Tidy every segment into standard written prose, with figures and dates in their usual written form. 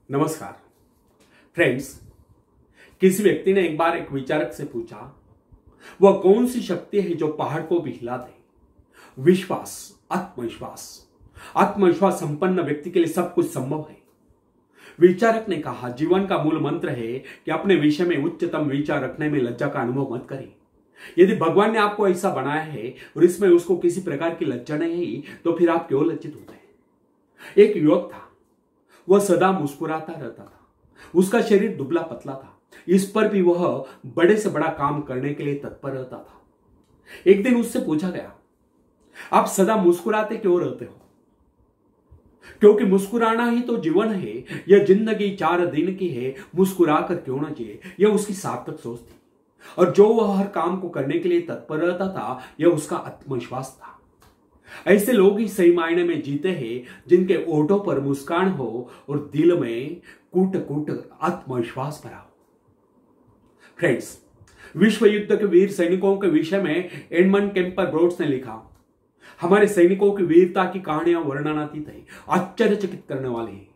नमस्कार फ्रेंड्स। किसी व्यक्ति ने एक बार एक विचारक से पूछा, वह कौन सी शक्ति है जो पहाड़ को भी हिला दे? विश्वास, आत्मविश्वास। आत्मविश्वास संपन्न व्यक्ति के लिए सब कुछ संभव है। विचारक ने कहा, जीवन का मूल मंत्र है कि अपने विषय में उच्चतम विचार रखने में लज्जा का अनुभव मत करें। यदि भगवान ने आपको ऐसा बनाया है और इसमें उसको किसी प्रकार की लज्जा नहीं है, तो फिर आप क्यों लज्जित होते हैं? एक युवक था, वह सदा मुस्कुराता रहता था। उसका शरीर दुबला पतला था, इस पर भी वह बड़े से बड़ा काम करने के लिए तत्पर रहता था। एक दिन उससे पूछा गया, आप सदा मुस्कुराते क्यों रहते हो? क्योंकि मुस्कुराना ही तो जीवन है। यह जिंदगी 4 दिन की है, मुस्कुरा कर क्यों ना जिए, यह उसकी सार्थक सोच थी। और जो वह हर काम को करने के लिए तत्पर रहता था, यह उसका आत्मविश्वास था। ऐसे लोग ही सही मायने में जीते हैं, जिनके ओठों पर मुस्कान हो और दिल में कूट कूट आत्मविश्वास भरा हो। फ्रेंड्स, विश्व युद्ध के वीर सैनिकों के विषय में एडमंड केम्पर ब्रोड्स ने लिखा, हमारे सैनिकों की वीरता की कहानियां वर्णनातीत है, आश्चर्यचकित करने वाली है।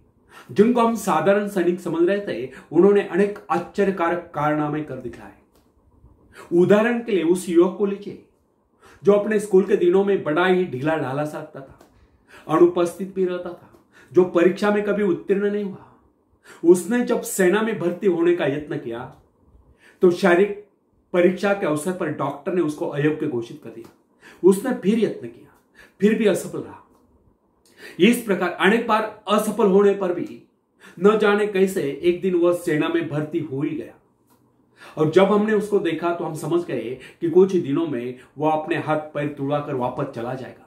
जिनको हम साधारण सैनिक समझ रहे थे, उन्होंने अनेक आश्चर्यकारक कारनामे कर दिखाए। उदाहरण के लिए उस युवक को लीजिए जो अपने स्कूल के दिनों में बड़ा ही ढीला ढाला सा लगता था, अनुपस्थित भी रहता था, जो परीक्षा में कभी उत्तीर्ण नहीं हुआ। उसने जब सेना में भर्ती होने का यत्न किया तो शारीरिक परीक्षा के अवसर पर डॉक्टर ने उसको अयोग्य घोषित कर दिया। उसने फिर यत्न किया, फिर भी असफल रहा। इस प्रकार अनेक बार असफल होने पर भी न जाने कैसे एक दिन वह सेना में भर्ती हो ही गया। और जब हमने उसको देखा तो हम समझ गए कि कुछ ही दिनों में वह अपने हाथ पैर तुड़ाकर वापस चला जाएगा।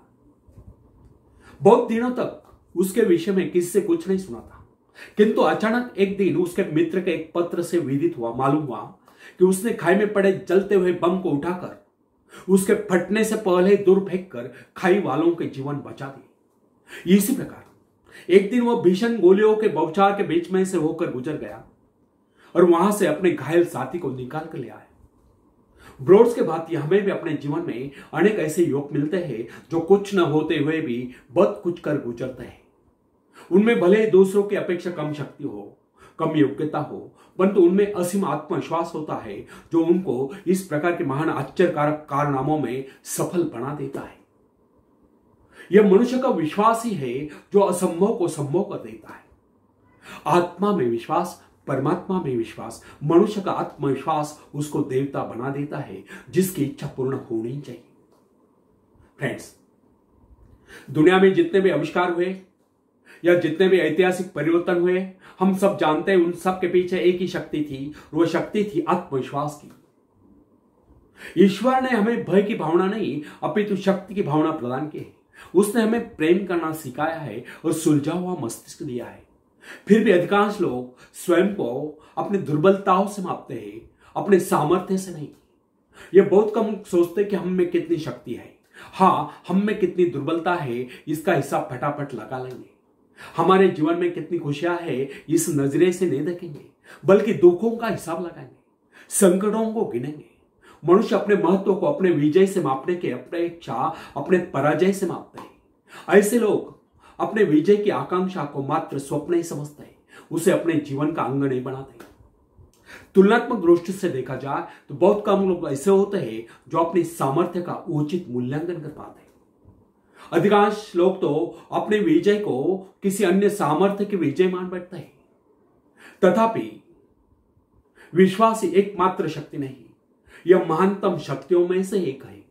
बहुत दिनों तक उसके विषय में किसी से कुछ नहीं सुना था, किंतु अचानक एक दिन उसके मित्र के एक पत्र से विदित हुआ, मालूम हुआ कि उसने खाई में पड़े जलते हुए बम को उठाकर उसके फटने से पहले दूर फेंक कर खाई वालों के जीवन बचा दिए। इसी प्रकार एक दिन वह भीषण गोलियों के बौछार के बीच में से होकर गुजर गया और वहां से अपने घायल साथी को निकाल कर ले आए। ब्रोड्स के बाद हमें भी अपने जीवन में अनेक ऐसे युवक मिलते हैं जो कुछ न होते हुए भी बहुत कुछ कर गुजरते हैं। उनमें भले दूसरों की अपेक्षा कम शक्ति हो, कम योग्यता हो, परंतु उनमें असीम आत्मविश्वास होता है जो उनको इस प्रकार के महान आश्चर्यकारक कारनामों में सफल बना देता है। यह मनुष्य का विश्वास ही है जो असंभव को संभव कर देता है। आत्मा में विश्वास, परमात्मा में विश्वास, मनुष्य का आत्मविश्वास उसको देवता बना देता है, जिसकी इच्छा पूर्ण होनी चाहिए। फ्रेंड्स, दुनिया में जितने भी आविष्कार हुए या जितने भी ऐतिहासिक परिवर्तन हुए, हम सब जानते हैं उन सब के पीछे एक ही शक्ति थी, वह शक्ति थी आत्मविश्वास की। ईश्वर ने हमें भय की भावना नहीं अपितु शक्ति की भावना प्रदान की है। उसने हमें प्रेम करना सिखाया है और सुलझा हुआ मस्तिष्क दिया है। फिर भी अधिकांश लोग स्वयं को अपनी दुर्बलताओं से मापते हैं, अपने सामर्थ्य से नहीं। यह बहुत कम सोचते कि हम में कितनी शक्ति है। हाँ, हम में कितनी दुर्बलता है इसका हिसाब फटाफट लगा लेंगे। हमारे जीवन में कितनी खुशियां है इस नजरे से नहीं देखेंगे, बल्कि दुखों का हिसाब लगाएंगे, संकटों को गिनेंगे। मनुष्य अपने महत्व को अपने विजय से मापने के अपेक्षा अपने पराजय से मापते हैं। ऐसे लोग अपने विजय की आकांक्षा को मात्र स्वप्न ही समझते हैं, उसे अपने जीवन का अंग नहीं बनाते। तुलनात्मक दृष्टि से देखा जाए तो बहुत कम लोग ऐसे होते हैं जो अपनी सामर्थ्य का उचित मूल्यांकन कर पाते हैं। अधिकांश लोग तो अपने विजय को किसी अन्य सामर्थ्य की विजय मान बैठते हैं। तथापि विश्वास ही एकमात्र शक्ति नहीं, यह महानतम शक्तियों में से एक है।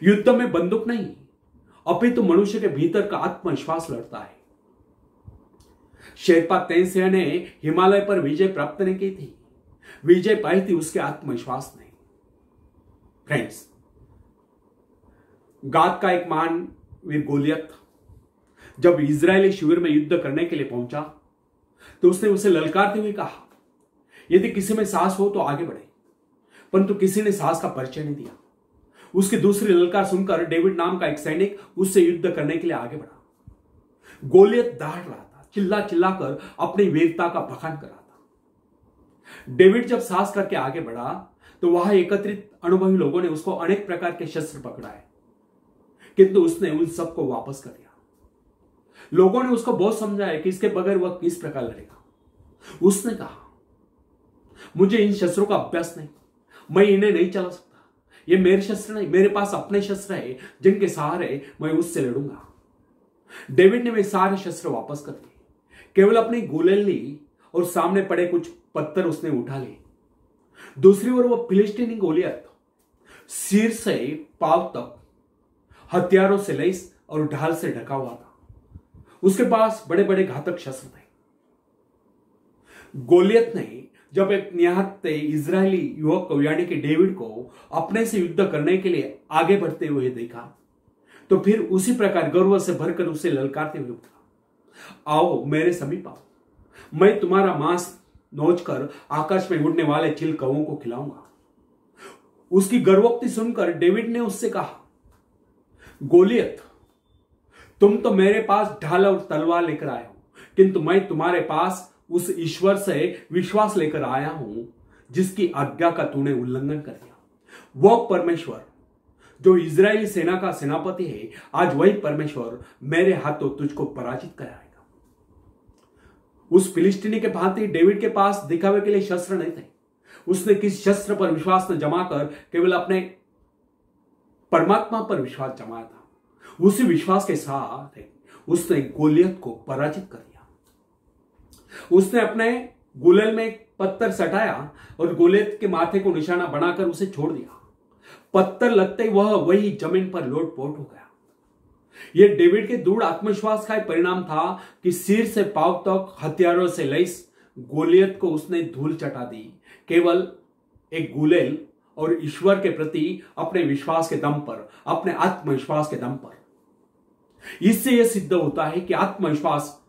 युद्ध में बंदूक नहीं अपितु मनुष्य के भीतर का आत्मविश्वास लड़ता है। शेरपा तेंसिया ने हिमालय पर विजय प्राप्त नहीं की थी, विजय पाई थी उसके आत्मविश्वास ने। फ्रेंड्स, गाद का एक महान वीर गोलियत जब इजरायली शिविर में युद्ध करने के लिए पहुंचा तो उसने उसे ललकारते हुए कहा, यदि किसी में साहस हो तो आगे बढ़े, परंतु किसी ने साहस का परिचय नहीं दिया। उसकी दूसरी ललकार सुनकर डेविड नाम का एक सैनिक उससे युद्ध करने के लिए आगे बढ़ा। गोलियत दहाड़ रहा था, चिल्ला चिल्लाकर अपनी वीरता का बखान कर रहा था। डेविड जब साहस करके आगे बढ़ा तो वहां एकत्रित अनुभवी लोगों ने उसको अनेक प्रकार के शस्त्र पकड़ाए, किंतु उसने उन सबको वापस कर दिया। लोगों ने उसको बहुत समझाया कि इसके बगैर वह किस प्रकार लड़ेगा। उसने कहा, मुझे इन शस्त्रों का अभ्यास नहीं, मैं इन्हें नहीं चला सकता। ये मेरे शस्त्र नहीं, मेरे पास अपने शस्त्र है जिनके सहारे मैं उससे लड़ूंगा। डेविड ने वे सारे शस्त्र वापस कर दिए, केवल अपनी गोलेल ली और सामने पड़े कुछ पत्थर उसने उठा लिए। दूसरी ओर वो फिलिस्तीनी गोलियत सिर से पांव तक हथियारों से लैस और ढाल से ढका हुआ था। उसके पास बड़े बड़े घातक शस्त्र थे। गोलियत ने जब एक निहत्थे इजरायली युवक को यानी कि डेविड को अपने से युद्ध करने के लिए आगे बढ़ते हुए देखा, तो फिर उसी प्रकार गर्व से भरकर उसे ललकारते हुए बोला, आओ मेरे समीप आओ, मैं तुम्हारा मांस नोचकर आकाश में उड़ने वाले चिल कौओं को खिलाऊंगा। उसकी गर्वोक्ति सुनकर डेविड ने उससे कहा, गोलियत, तुम तो मेरे पास ढाल और तलवार लेकर आए हो, किंतु मैं तुम्हारे पास उस ईश्वर से विश्वास लेकर आया हूं जिसकी आज्ञा का तूने उल्लंघन कर दिया। वह परमेश्वर जो इजरायली सेना का सेनापति है, आज वही परमेश्वर मेरे हाथों तुझको पराजित कराएगा। उस फिलिस्तीनी के भांति डेविड के पास दिखावे के लिए शस्त्र नहीं थे। उसने किस शस्त्र पर विश्वास न जमाकर केवल अपने परमात्मा पर विश्वास जमाया था। उसी विश्वास के साथ उसने गोलियत को पराजित कर दिया। उसने अपने गुलेल में एक पत्थर सटाया और गोलियत के माथे को निशाना बनाकर उसे छोड़ दिया। पत्थर लगते ही वह वही जमीन पर लोटपोट हो गया। यह डेविड के दृढ़ आत्मविश्वास का परिणाम था कि सिर से पांव तक हथियारों से लैस गोलियत को उसने धूल चटा दी, केवल एक गुलेल और ईश्वर के प्रति अपने विश्वास के दम पर, अपने आत्मविश्वास के दम पर। इससे यह सिद्ध होता है कि आत्मविश्वास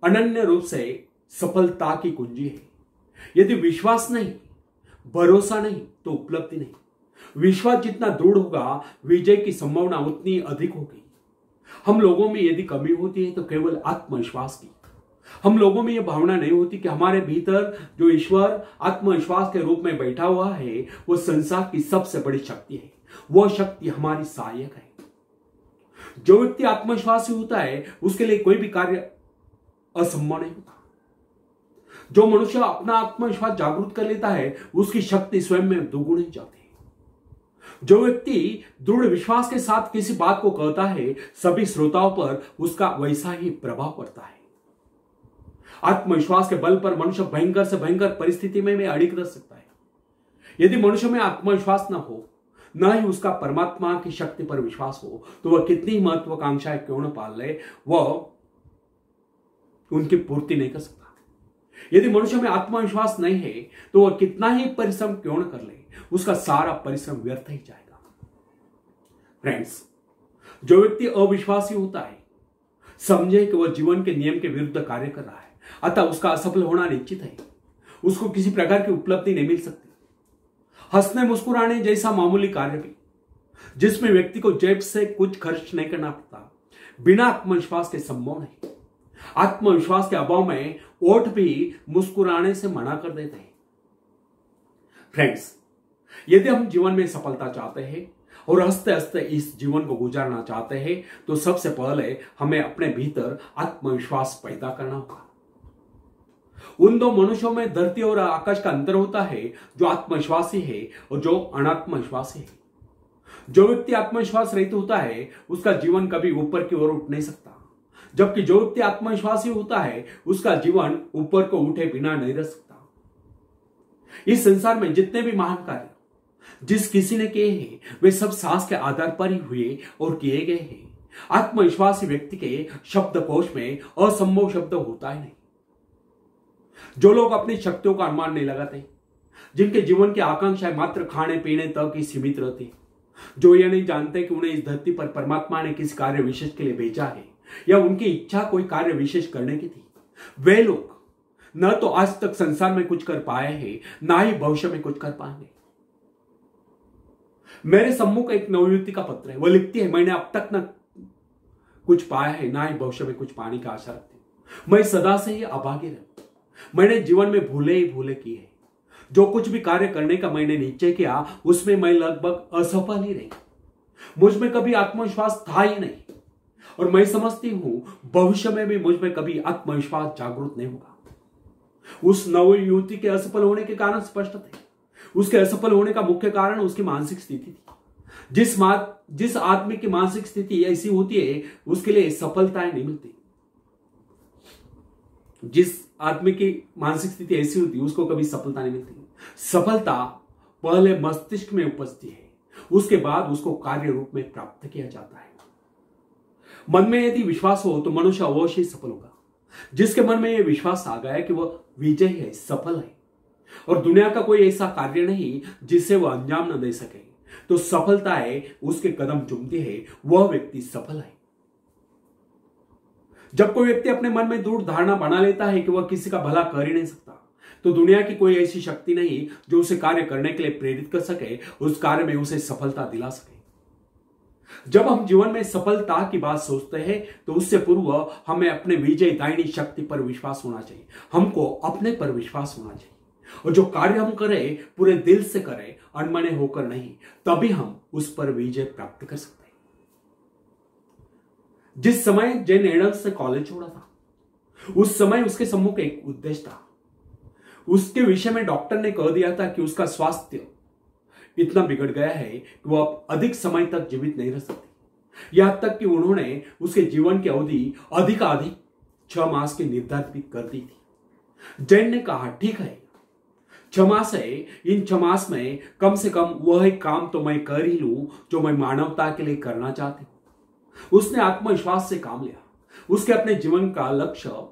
अनन्य रूप से सफलता की कुंजी है। यदि विश्वास नहीं, भरोसा नहीं, तो उपलब्धि नहीं। विश्वास जितना दृढ़ होगा, विजय की संभावना उतनी अधिक होगी। हम लोगों में यदि कमी होती है तो केवल आत्मविश्वास की। हम लोगों में यह भावना नहीं होती कि हमारे भीतर जो ईश्वर आत्मविश्वास के रूप में बैठा हुआ है, वो संसार की सबसे बड़ी शक्ति है। वह शक्ति हमारी सहायक है। जो व्यक्ति आत्मविश्वासी होता है, उसके लिए कोई भी कार्य असंभव नहीं होता। जो मनुष्य अपना आत्मविश्वास जागृत कर लेता है, उसकी शक्ति स्वयं में दोगुनी हो जाती है। जो व्यक्ति दृढ़ विश्वास के साथ किसी बात को कहता है, सभी श्रोताओं पर उसका वैसा ही प्रभाव पड़ता है। आत्मविश्वास के बल पर मनुष्य भयंकर से भयंकर परिस्थिति में अड़िग रह सकता है। यदि मनुष्य में आत्मविश्वास न हो, न ही उसका परमात्मा की शक्ति पर विश्वास हो, तो वह कितनी ही महत्वाकांक्षाएं क्यों न पाल ले, वह उनकी पूर्ति नहीं कर सकता। यदि मनुष्य में आत्मविश्वास नहीं है, तो वह कितना ही परिश्रम क्यों न कर ले, उसका सारा परिश्रम व्यर्थ ही जाएगा। फ्रेंड्स, जो व्यक्ति अविश्वासी होता है, समझे कि वह जीवन के नियम के विरुद्ध कार्य कर रहा है, अतः उसका असफल होना निश्चित है। उसको किसी प्रकार की उपलब्धि नहीं मिल सकती। हंसने मुस्कुराने जैसा मामूली कार्य भी, जिसमें व्यक्ति को जेब से कुछ खर्च नहीं करना पड़ता, बिना आत्मविश्वास के संभव नहीं। आत्मविश्वास के अभाव में ओठ भी मुस्कुराने से मना कर देते हैं। फ्रेंड्स, यदि हम जीवन में सफलता चाहते हैं और हंसते हंसते इस जीवन को गुजारना चाहते हैं, तो सबसे पहले हमें अपने भीतर आत्मविश्वास पैदा करना होगा। उन दो मनुष्यों में धरती और आकाश का अंतर होता है, जो आत्मविश्वासी है और जो अनात्मविश्वासी है। जो व्यक्ति आत्मविश्वास रहित होता है, उसका जीवन कभी ऊपर की ओर उठ नहीं सकता, जबकि जो व्यक्ति आत्मविश्वासी होता है, उसका जीवन ऊपर को उठे बिना नहीं रह सकता। इस संसार में जितने भी महान कार्य जिस किसी ने किए हैं, वे सब साहस के आधार पर ही हुए और किए गए हैं। आत्मविश्वासी व्यक्ति के शब्दकोश में असंभव शब्द होता ही नहीं। जो लोग अपनी शक्तियों का अनुमान नहीं लगाते, जिनके जीवन की आकांक्षाएं मात्र खाने पीने तक ही सीमित रहती, जो ये नहीं जानते कि उन्हें इस धरती पर परमात्मा ने किस कार्य विशेष के लिए भेजा है या उनकी इच्छा कोई कार्य विशेष करने की थी, वे लोग न तो आज तक संसार में कुछ कर पाए हैं, ना ही भविष्य में कुछ कर पाएंगे। मेरे सम्मुख एक नवयुवती का पत्र है। वह लिखती है, मैंने अब तक न कुछ पाया है, ना ही भविष्य में कुछ पाने की आशा रखती। मैं सदा से ही अभागी रहती। मैंने जीवन में भूले ही भूले किए हैं। जो कुछ भी कार्य करने का मैंने निश्चय किया, उसमें मैं लगभग असफल ही रही। मुझ में कभी आत्मविश्वास था ही नहीं और मैं समझती हूं भविष्य में भी मुझ में कभी आत्मविश्वास जागृत नहीं होगा। उस नव युवती के असफल होने के कारण स्पष्ट थे। उसके असफल होने का मुख्य कारण उसकी मानसिक स्थिति थी। जिस आदमी की मानसिक स्थिति ऐसी होती है उसके लिए सफलताएं नहीं मिलती। जिस आदमी की मानसिक स्थिति ऐसी होती है उसको कभी सफलता नहीं मिलती। सफलता पहले मस्तिष्क में उपजती है, उसके बाद उसको कार्य रूप में प्राप्त किया जाता है। मन में यदि विश्वास हो तो मनुष्य अवश्य सफल होगा। जिसके मन में यह विश्वास आ गया कि वह विजय है, सफल है और दुनिया का कोई ऐसा कार्य नहीं जिसे वह अंजाम न दे सके, तो सफलता है उसके कदम चूमती है, वह व्यक्ति सफल है। जब कोई व्यक्ति अपने मन में दृढ़ धारणा बना लेता है कि वह किसी का भला कर ही नहीं सकता, तो दुनिया की कोई ऐसी शक्ति नहीं जो उसे कार्य करने के लिए प्रेरित कर सके, उस कार्य में उसे सफलता दिला सके। जब हम जीवन में सफलता की बात सोचते हैं तो उससे पूर्व हमें अपने विजय दायिनी शक्ति पर विश्वास होना चाहिए। हमको अपने पर विश्वास होना चाहिए और जो कार्य हम करें पूरे दिल से करें, अनमने होकर नहीं, तभी हम उस पर विजय प्राप्त कर सकते हैं। जिस समय जेन एडम्स ने कॉलेज छोड़ा था उस समय उसके सम्मुख एक उद्देश्य था। उसके विषय में डॉक्टर ने कह दिया था कि उसका स्वास्थ्य इतना बिगड़ गया है कि वह अब अधिक समय तक जीवित नहीं रह सकती। यहां तक कि उन्होंने उसके जीवन की अवधि अधिक 6 मास की निर्धारित कर दी थी। जैन ने कहा, ठीक है 6 मास है, इन 6 मास में कम से कम वह एक काम तो मैं कर ही लूं जो मैं मानवता के लिए करना चाहती हूं। उसने आत्मविश्वास से काम लिया। उसके अपने जीवन का लक्ष्य,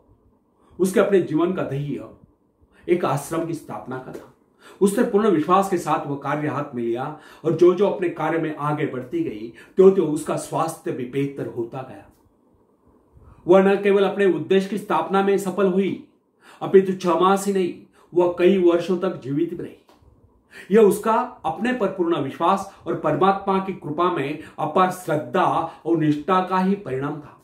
उसके अपने जीवन का ध्येय एक आश्रम की स्थापना का था। उसने पूर्ण विश्वास के साथ वह कार्य हाथ में लिया और जो जो अपने कार्य में आगे बढ़ती गई त्यों त्यों उसका स्वास्थ्य भी बेहतर होता गया। वह न केवल अपने उद्देश्य की स्थापना में सफल हुई, अपितु 6 मास ही नहीं, वह कई वर्षों तक जीवित रही। यह उसका अपने पर पूर्ण विश्वास और परमात्मा की कृपा में अपार श्रद्धा और निष्ठा का ही परिणाम था।